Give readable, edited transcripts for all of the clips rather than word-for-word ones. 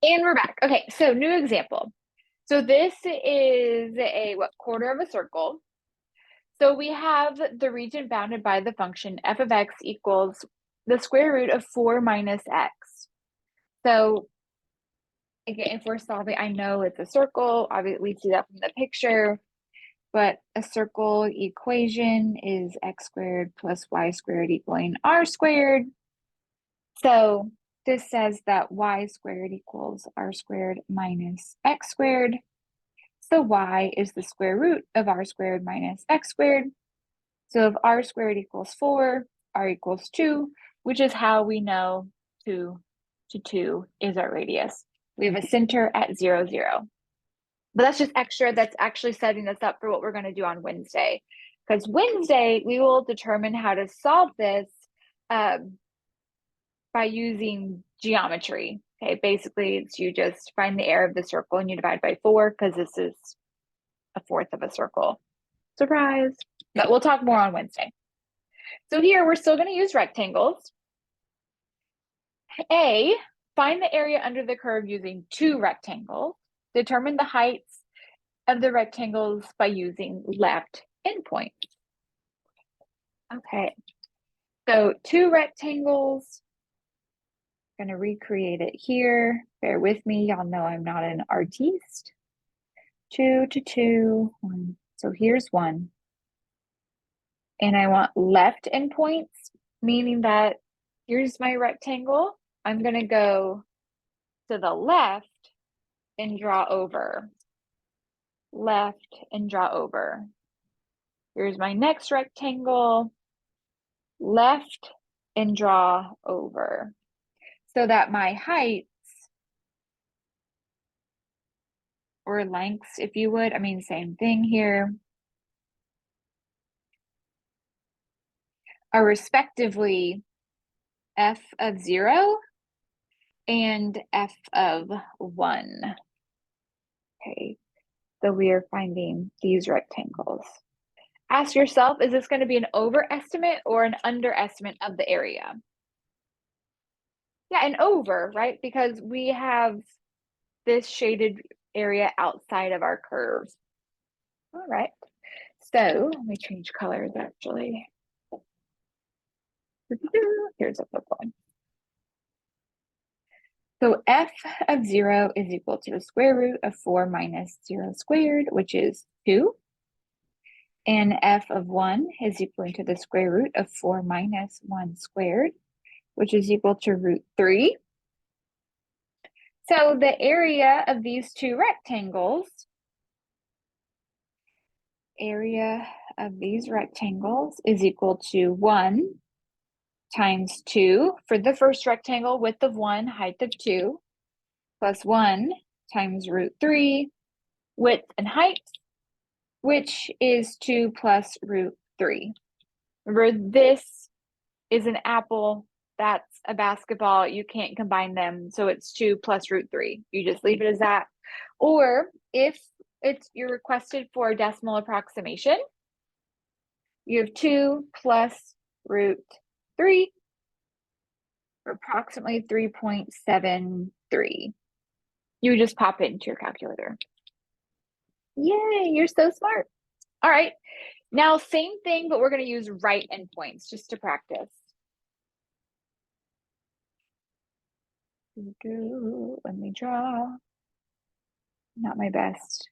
And we're back. Okay, so new example. So this is a quarter of a circle. So we have the region bounded by the function f of x equals the square root of 4 minus x. So again, if we're solving, I know it's a circle. Obviously, we see that from the picture, but a circle equation is x squared plus y squared equaling r squared. So this says that y squared equals r squared minus x squared. So y is the square root of r squared minus x squared. So if r squared equals 4, r equals 2, which is how we know 2 to 2 is our radius. We have a center at 0, 0. But that's just extra. That's actually setting us up for what we're going to do on Wednesday. Because Wednesday, we will determine how to solve this by using geometry. Okay, basically, it's you just find the area of the circle and you divide by 4 because this is a fourth of a circle. Surprise! But we'll talk more on Wednesday. So here, we're still going to use rectangles. A, find the area under the curve using 2 rectangles. Determine the heights of the rectangles by using left endpoints. Okay, so 2 rectangles. I'm going to recreate it here. Bear with me. Y'all know I'm not an artiste. 2 to 2, 1. So here's 1. And I want left endpoints, meaning that here's my rectangle. I'm going to go to the left and draw over. Left and draw over. Here's my next rectangle. Left and draw over. So that my heights, or lengths, if you would, I mean, same thing here, are respectively f of 0 and f of 1. Okay, so we are finding these rectangles. Ask yourself, is this going to be an overestimate or an underestimate of the area? Yeah, an over, right? Because we have this shaded area outside of our curve. All right, so let me change colors actually. Here's a flip one. So f of 0 is equal to the square root of 4 minus 0 squared, which is 2. And f of 1 is equal to the square root of 4 minus 1 squared, which is equal to root 3. So the area of these 2 rectangles, area of these rectangles is equal to 1 times 2 for the first rectangle, width of 1, height of 2, plus 1 times root 3, width and height, which is 2 plus root 3. Remember, this is an apple, that's a basketball. You can't combine them, so it's 2 plus root 3. You just leave it as that. Or if you're requested for a decimal approximation, you have 2 plus root 3, or approximately 3.73. You just pop it into your calculator. Yay, you're so smart. All right, now same thing, but we're going to use right endpoints just to practice. Let me draw. Not my best.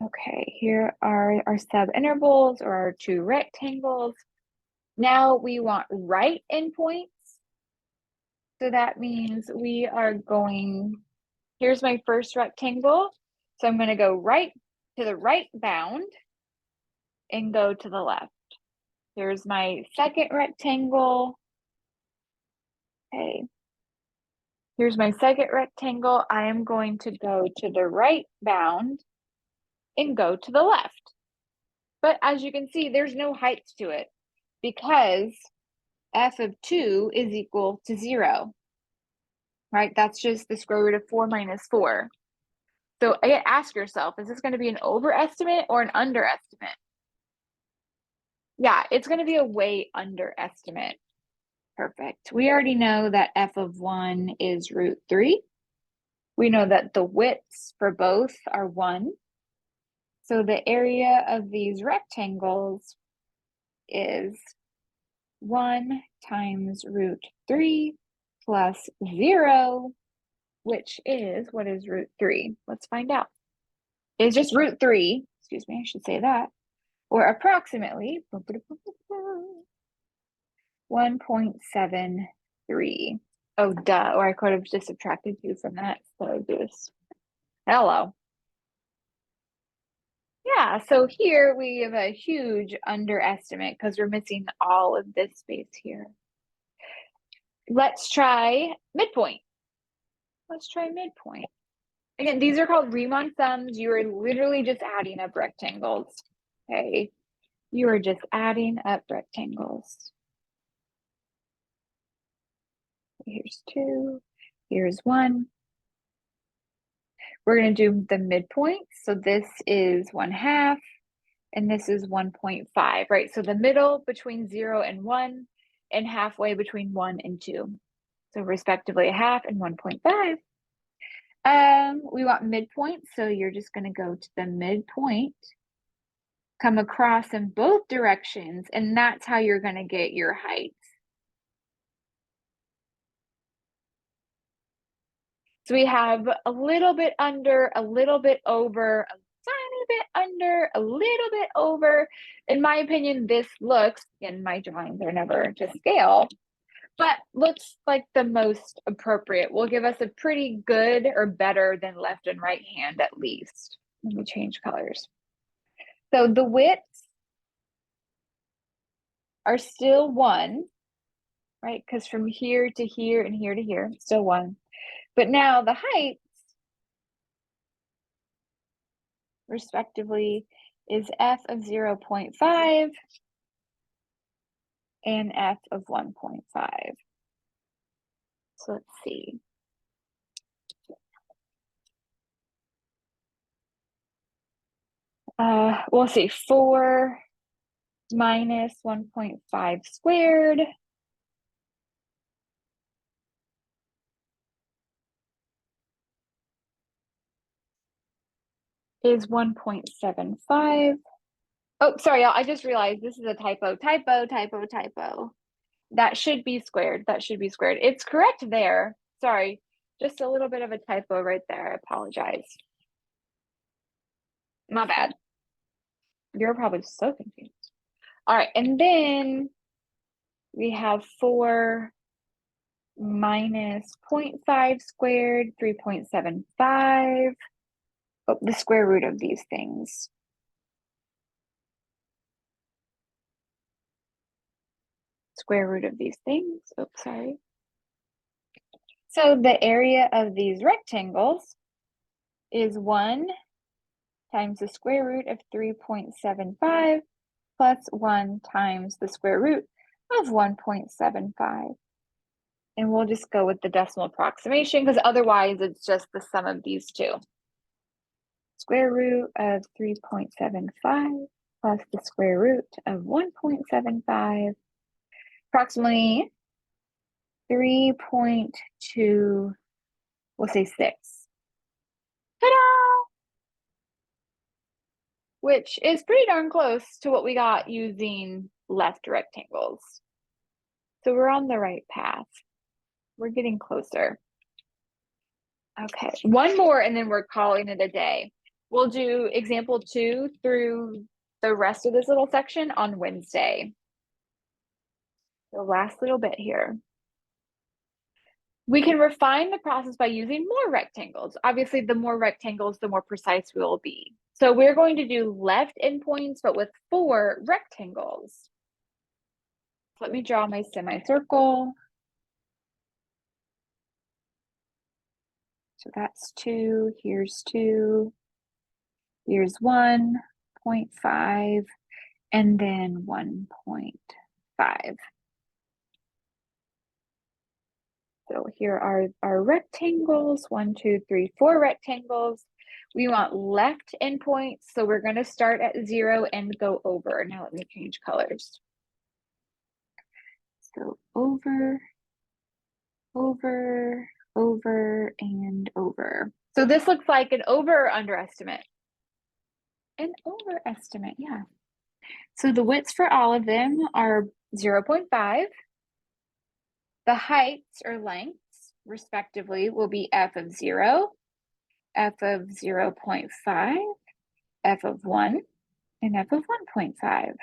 Okay, here are our subintervals, or our 2 rectangles. Now we want right endpoints. So that means we are going, here's my first rectangle. So I'm going to go right to the right bound and go to the left. Here's my second rectangle. Okay. Here's my second rectangle. I am going to go to the right bound and go to the left. But as you can see, there's no heights to it because f of 2 is equal to 0, right? That's just the square root of 4 minus 4. So again, ask yourself, is this going to be an overestimate or an underestimate? Yeah, it's going to be a way underestimate. Perfect. We already know that f of 1 is root 3. We know that the widths for both are 1. So the area of these rectangles is 1 times root 3 plus 0, which is, what is root 3? Let's find out. It's just root 3, excuse me, I should say that, or approximately 1.73. Oh, duh, or I could have just subtracted 2 from that, so just, hello. Yeah, so here we have a huge underestimate because we're missing all of this space here. Let's try midpoint. Let's try midpoint. Again, these are called Riemann sums. You are literally just adding up rectangles, okay? You are just adding up rectangles. Here's 2, here's 1. We're going to do the midpoint. So this is 1/2, and this is 1.5, right? So the middle between 0 and 1, and halfway between 1 and 2. So respectively 1/2 and 1.5. We want midpoint, so you're just going to go to the midpoint, come across in both directions, and that's how you're going to get your heights. So we have a little bit under, a little bit over, a tiny bit under, a little bit over. In my opinion, this looks, and my drawings are never to scale, but looks like the most appropriate. Will give us a pretty good or better than left and right hand at least. Let me change colors. So the widths are still 1, right? Because from here to here and here to here, still 1. But now the heights, respectively, is f of 0.5 and f of 1.5. So let's see. We'll see 4 minus 1.5 squared is 1.75. Oh, sorry, y'all. I just realized this is a typo. That should be squared. That should be squared. It's correct there. Sorry, just a little bit of a typo right there. I apologize. My bad. You're probably so confused. All right, and then we have 4 minus 0.5 squared, 3.75. Oh, the square root of these things. Square root of these things. Oops, sorry. So the area of these rectangles is 1 times the square root of 3.75 plus 1 times the square root of 1.75. And we'll just go with the decimal approximation because otherwise it's just the sum of these two. Square root of 3.75 plus the square root of 1.75, approximately 3.2, we'll say 6. Ta-da! Which is pretty darn close to what we got using left rectangles. So we're on the right path. We're getting closer. Okay, one more and then we're calling it a day. We'll do example 2 through the rest of this little section on Wednesday. The last little bit here. We can refine the process by using more rectangles. Obviously, the more rectangles, the more precise we will be. So we're going to do left endpoints, but with 4 rectangles. Let me draw my semicircle. So that's 2, here's 2, here's 1.5, and then 1.5. So here are our rectangles, 1, 2, 3, 4 rectangles. We want left endpoints, so we're going to start at 0 and go over. Now let me change colors. So over, over, over, and over. So this looks like an over or underestimate. An overestimate, yeah. So the widths for all of them are 0.5. The heights or lengths, respectively, will be f of 0, f of 0.5, f of 1, and f of 1.5.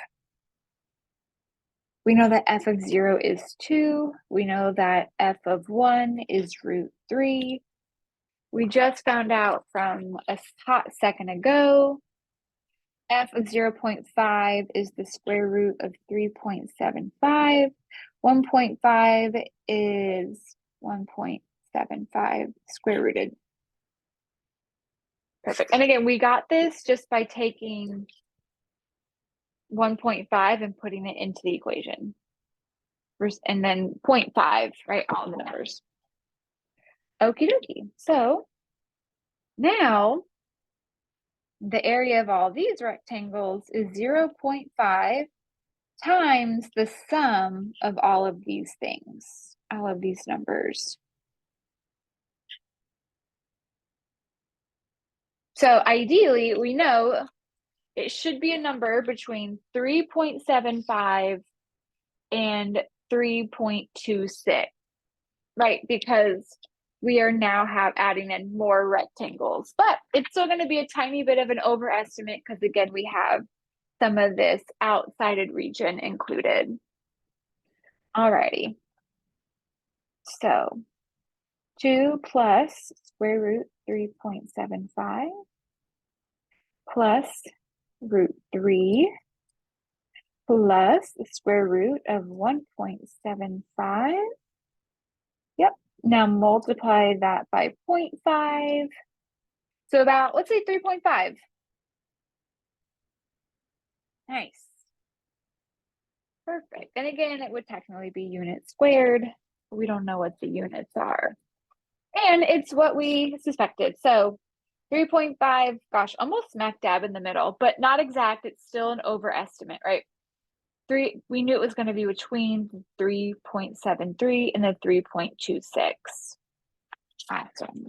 We know that f of 0 is 2. We know that f of 1 is root 3. We just found out from a hot second ago, f of 0.5 is the square root of 3.75. 1.5 is 1.75 square rooted. Perfect. And again, we got this just by taking 1.5 and putting it into the equation. And then 0.5, right? All the numbers. Okie dokie. So now the area of all these rectangles is 0.5 times the sum of all of these things, all of these numbers. So ideally, we know it should be a number between 3.75 and 3.26, right? Because we are now adding in more rectangles, but it's still going to be a tiny bit of an overestimate because again, we have some of this outsided region included. Alrighty. So 2 plus square root 3.75 plus root 3 plus the square root of 1.75. Yep. Now multiply that by 0.5. So about, let's say 3.5. Nice. Perfect. And again, it would technically be units squared. We don't know what the units are. And it's what we suspected. So 3.5, gosh, almost smack dab in the middle, but not exact. It's still an overestimate, right? We knew it was going to be between 3.73 and the 3.26. Awesome.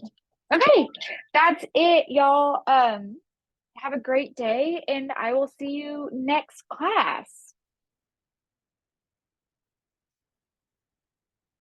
Okay, that's it, y'all. Have a great day, and I will see you next class.